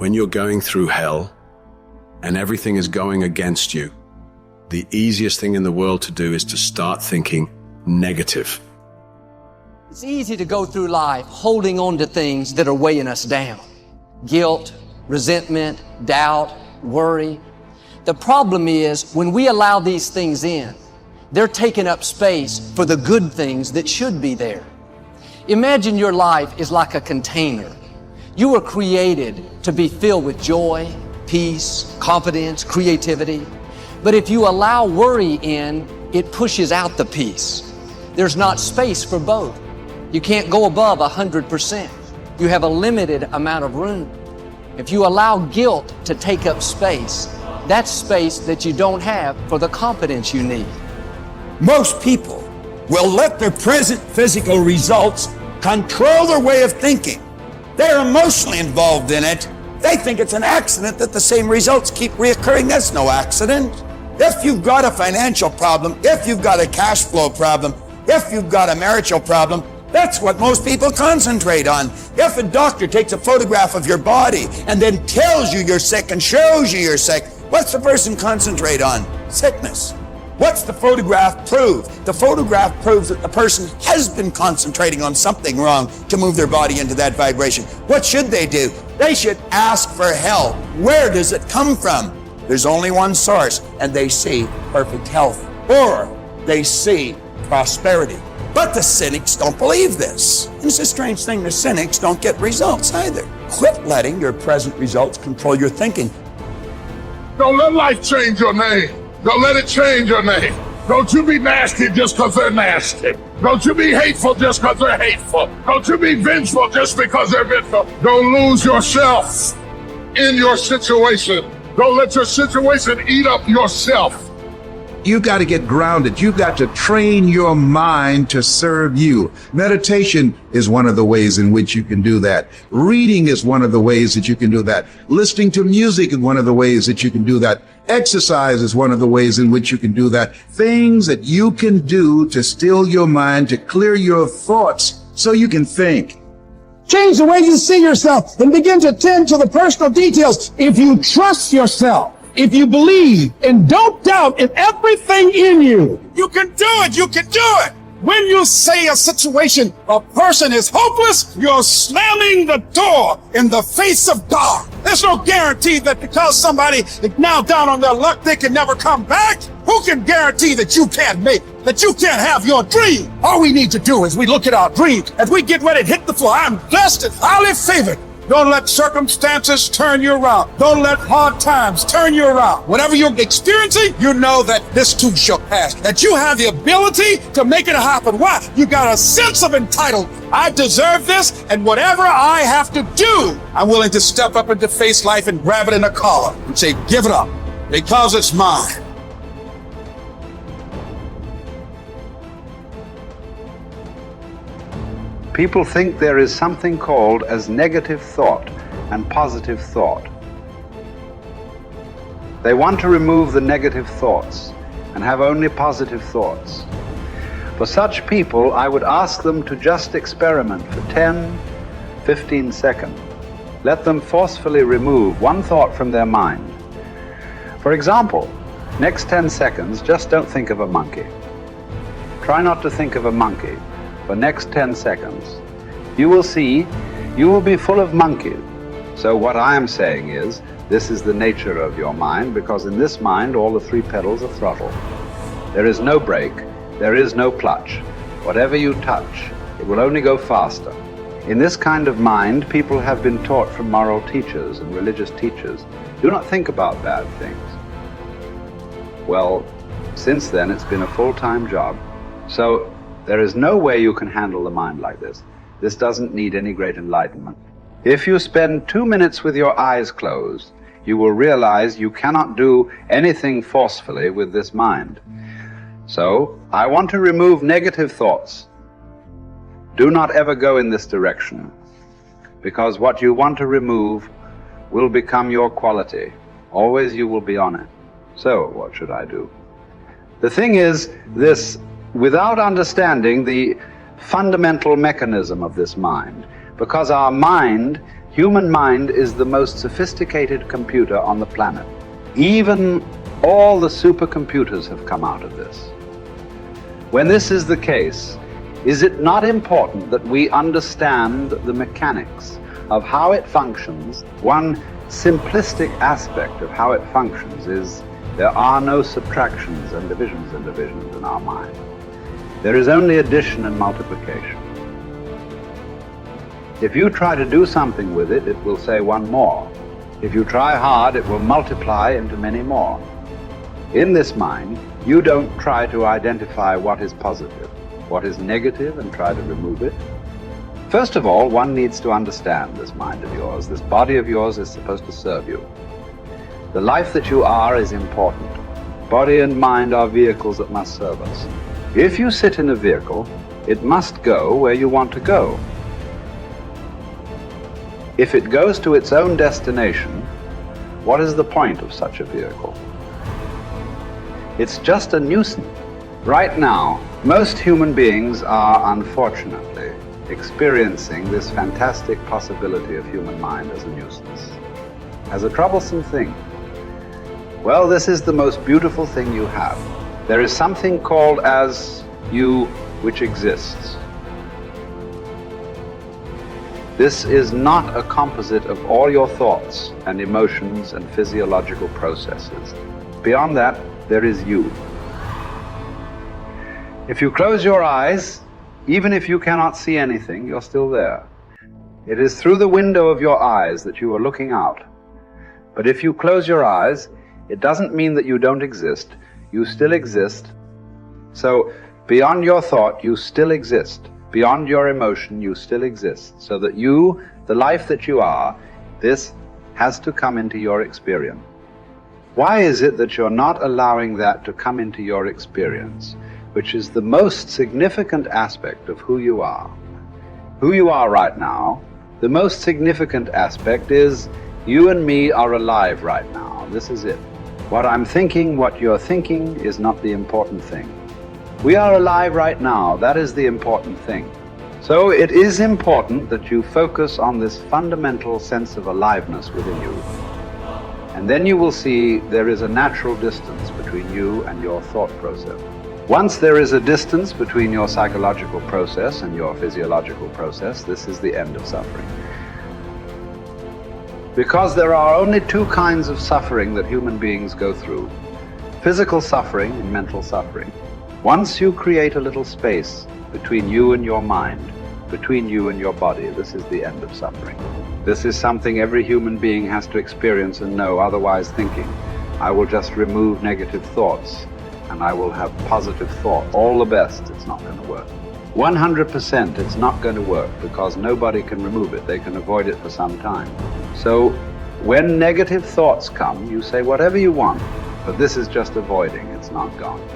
When you're going through hell and everything is going against you, the easiest thing in the world to do is to start thinking negative. It's easy to go through life holding on to things that are weighing us down. Guilt, resentment, doubt, worry. The problem is when we allow these things in, they're taking up space for the good things that should be there. Imagine your life is like a container. You were created to be filled with joy, peace, confidence, creativity. But if you allow worry in, it pushes out the peace. There's not space for both. You can't go above 100%. You have a limited amount of room. If you allow guilt to take up space, that's space that you don't have for the confidence you need. Most people will let their present physical results control their way of thinking. They're emotionally involved in it. They think it's an accident that the same results keep reoccurring. That's no accident. If you've got a financial problem, if you've got a cash flow problem, if you've got a marital problem, that's what most people concentrate on. If a doctor takes a photograph of your body and then tells you you're sick and shows you you're sick, what's the person concentrate on? Sickness. What's the photograph prove? The photograph proves that the person has been concentrating on something wrong to move their body into that vibration. What should they do? They should ask for help. Where does it come from? There's only one source, and they see perfect health, or they see prosperity. But the cynics don't believe this. And it's a strange thing, the cynics don't get results either. Quit letting your present results control your thinking. Don't let life change your name. Don't let it change your name. Don't you be nasty just because they're nasty. Don't you be hateful just because they're hateful. Don't you be vengeful just because they're vengeful. Don't lose yourself in your situation. Don't let your situation eat up yourself. You've got to get grounded. You've got to train your mind to serve you. Meditation is one of the ways in which you can do that. Reading is one of the ways that you can do that. Listening to music is one of the ways that you can do that. Exercise is one of the ways in which you can do that. Things that you can do to still your mind, to clear your thoughts so you can think. Change the way you see yourself and begin to tend to the personal details. If you trust yourself, if you believe and don't doubt in everything in you, you can do it. You can do it. When you say a situation, a person is hopeless, you're slamming the door in the face of God. There's no guarantee that because somebody is now down on their luck, they can never come back. Who can guarantee that you can't make, that you can't have your dream? All we need to do is we look at our dreams. As we get ready to hit the floor, I'm blessed and highly favored. Don't let circumstances turn you around. Don't let hard times turn you around. Whatever you're experiencing, you know that this too shall pass. That you have the ability to make it happen. Why? You got a sense of entitlement. I deserve this, and whatever I have to do, I'm willing to step up and to face life and grab it in a collar and say, give it up, because it's mine. People think there is something called as negative thought and positive thought. They want to remove the negative thoughts and have only positive thoughts. For such people, I would ask them to just experiment for 10, 15 seconds. Let them forcefully remove one thought from their mind. For example, next 10 seconds, just don't think of a monkey. Try not to think of a monkey. For next 10 seconds, you will see you will be full of monkeys. So what I am saying is, this is the nature of your mind, because in this mind all the 3 pedals are throttle. There is no brake, there is no clutch. Whatever you touch, it will only go faster. In this kind of mind, people have been taught from moral teachers and religious teachers, do not think about bad things. Well, since then it's been a full-time job. So there is no way you can handle the mind like this. This doesn't need any great enlightenment. If you spend 2 minutes with your eyes closed, you will realize you cannot do anything forcefully with this mind. So, I want to remove negative thoughts. Do not ever go in this direction, because what you want to remove will become your quality. Always you will be on it. So, what should I do? The thing is this: without understanding the fundamental mechanism of this mind, because our mind Human mind is the most sophisticated computer on the planet. Even all the supercomputers have come out of this. When this is the case, is it not important that we understand the mechanics of how it functions? One simplistic aspect of how it functions is there are no subtractions and divisions in our mind. There is only addition and multiplication. If you try to do something with it, it will say one more. If you try hard, it will multiply into many more. In this mind, you don't try to identify what is positive, what is negative, and try to remove it. First of all, one needs to understand this mind of yours. This body of yours is supposed to serve you. The life that you are is important. Body and mind are vehicles that must serve us. If you sit in a vehicle, it must go where you want to go. If it goes to its own destination, what is the point of such a vehicle? It's just a nuisance. Right now, most human beings are unfortunately experiencing this fantastic possibility of human mind as a nuisance, as a troublesome thing. Well, this is the most beautiful thing you have. There is something called as you which exists. This is not a composite of all your thoughts and emotions and physiological processes. Beyond that, there is you. If you close your eyes, even if you cannot see anything, you're still there. It is through the window of your eyes that you are looking out. But if you close your eyes, it doesn't mean that you don't exist. You still exist. So beyond your thought, you still exist. Beyond your emotion, you still exist. So that you, the life that you are, this has to come into your experience. Why is it that you're not allowing that to come into your experience, which is the most significant aspect of who you are? Who you are right now, the most significant aspect is you and me are alive right now. This is it. What I'm thinking, what you're thinking is not the important thing. We are alive right now. That is the important thing. So it is important that you focus on this fundamental sense of aliveness within you. And then you will see there is a natural distance between you and your thought process. Once there is a distance between your psychological process and your physiological process, this is the end of suffering. Because there are only two kinds of suffering that human beings go through: physical suffering and mental suffering. Once you create a little space between you and your mind, between you and your body, this is the end of suffering. This is something every human being has to experience and know, otherwise thinking, I will just remove negative thoughts and I will have positive thoughts. All the best, it's not going to work. 100% it's not going to work, because nobody can remove it. They can avoid it for some time. So when negative thoughts come, you say whatever you want, but this is just avoiding, it's not gone.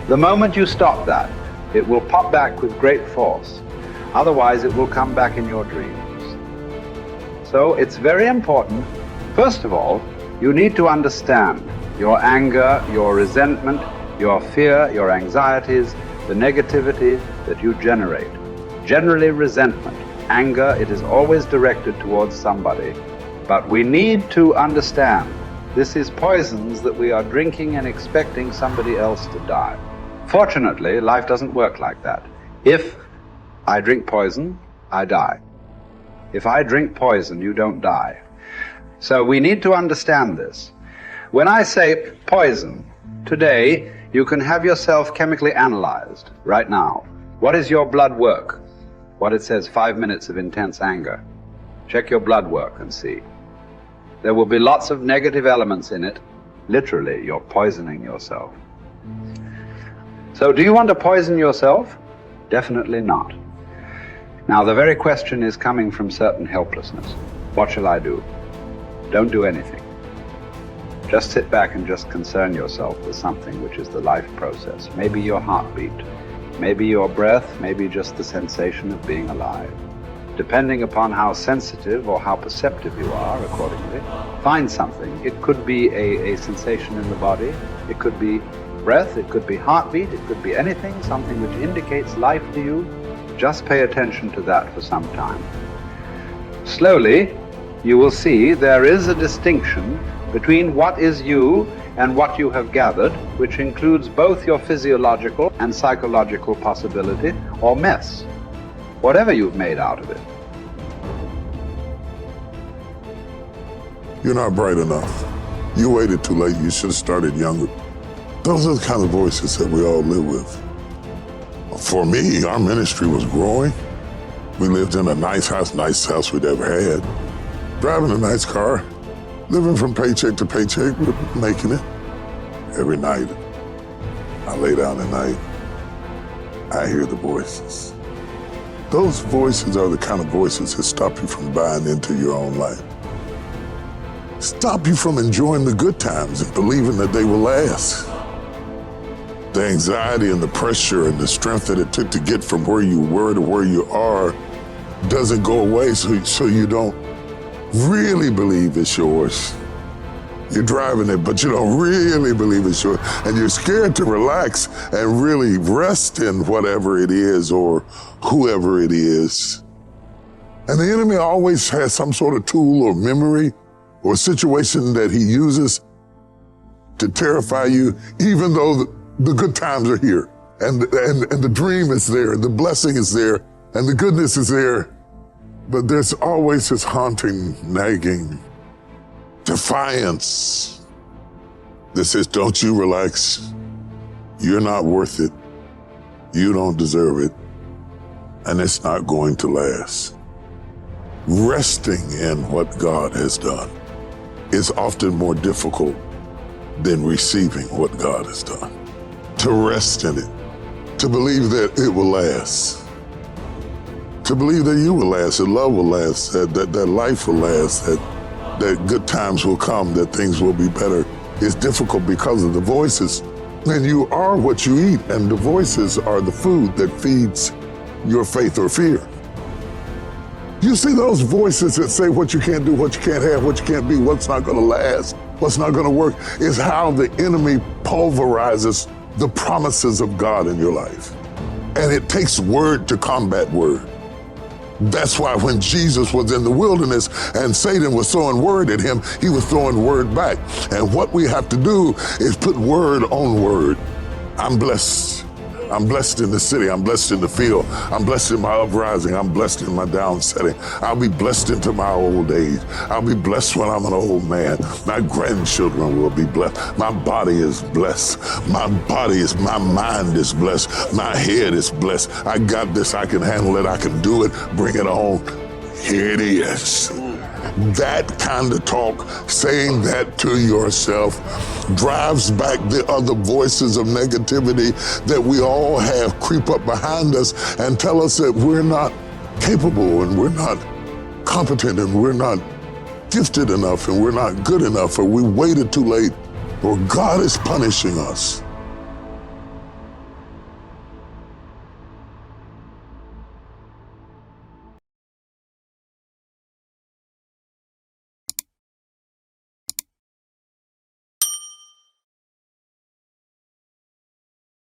The moment you stop that, it will pop back with great force. Otherwise, it will come back in your dreams. So it's very important. First of all, you need to understand your anger, your resentment, your fear, your anxieties, the negativity that you generate. Generally resentment, anger, it is always directed towards somebody. But we need to understand this is poisons that we are drinking and expecting somebody else to die. Fortunately, life doesn't work like that. If I drink poison, I die. If I drink poison, you don't die. So we need to understand this. When I say poison, today you can have yourself chemically analyzed right now. What is your blood work? What it says, 5 minutes of intense anger. Check your blood work and see. There will be lots of negative elements in it. Literally, you're poisoning yourself. So do you want to poison yourself? Definitely not. Now the very question is coming from certain helplessness. What shall I do? Don't do anything. Just sit back and just concern yourself with something which is the life process. Maybe your heartbeat, maybe your breath, maybe just the sensation of being alive. Depending upon how sensitive or how perceptive you are, accordingly, find something. It could be a sensation in the body, it could be breath, it could be heartbeat, it could be anything, something which indicates life to you. Just pay attention to that for some time. Slowly, you will see there is a distinction between what is you and what you have gathered, which includes both your physiological and psychological possibility or mess, whatever you've made out of it. You're not bright enough. You waited too late. You should have started younger. Those are the kind of voices that we all live with. For me, our ministry was growing. We lived in a nice house we'd ever had. Driving a nice car, living from paycheck to paycheck, but making it. Every night, I lay down at night, I hear the voices. Those voices are the kind of voices that stop you from buying into your own life. Stop you from enjoying the good times and believing that they will last. The anxiety and the pressure and the strength that it took to get from where you were to where you are doesn't go away, so you don't really believe it's yours. You're driving it, but you don't really believe it's yours. And you're scared to relax and really rest in whatever it is or whoever it is. And the enemy always has some sort of tool or memory or situation that he uses to terrify you, even though the good times are here and the dream is there, the blessing is there, and the goodness is there. But there's always this haunting, nagging defiance that says, don't you relax. You're not worth it. You don't deserve it. And it's not going to last. Resting in what God has done is often more difficult than receiving what God has done. To rest in it, to believe that it will last, to believe that you will last, that love will last, that life will last, that good times will come, that things will be better. It's difficult because of the voices. And you are what you eat, and the voices are the food that feeds your faith or fear. You see those voices that say what you can't do, what you can't have, what you can't be, what's not gonna last, what's not gonna work, is how the enemy pulverizes the promises of God in your life. And it takes word to combat word. That's why when Jesus was in the wilderness and Satan was throwing word at him, he was throwing word back. And what we have to do is put word on word. I'm blessed. I'm blessed in the city. I'm blessed in the field. I'm blessed in my uprising. I'm blessed in my downsetting. I'll be blessed into my old age. I'll be blessed when I'm an old man. My grandchildren will be blessed. My body is blessed. My mind is blessed. My head is blessed. I got this. I can handle it. I can do it. Bring it on. Here it is. That kind of talk, saying that to yourself, drives back the other voices of negativity that we all have creep up behind us and tell us that we're not capable and we're not competent and we're not gifted enough and we're not good enough or we waited too late or God is punishing us.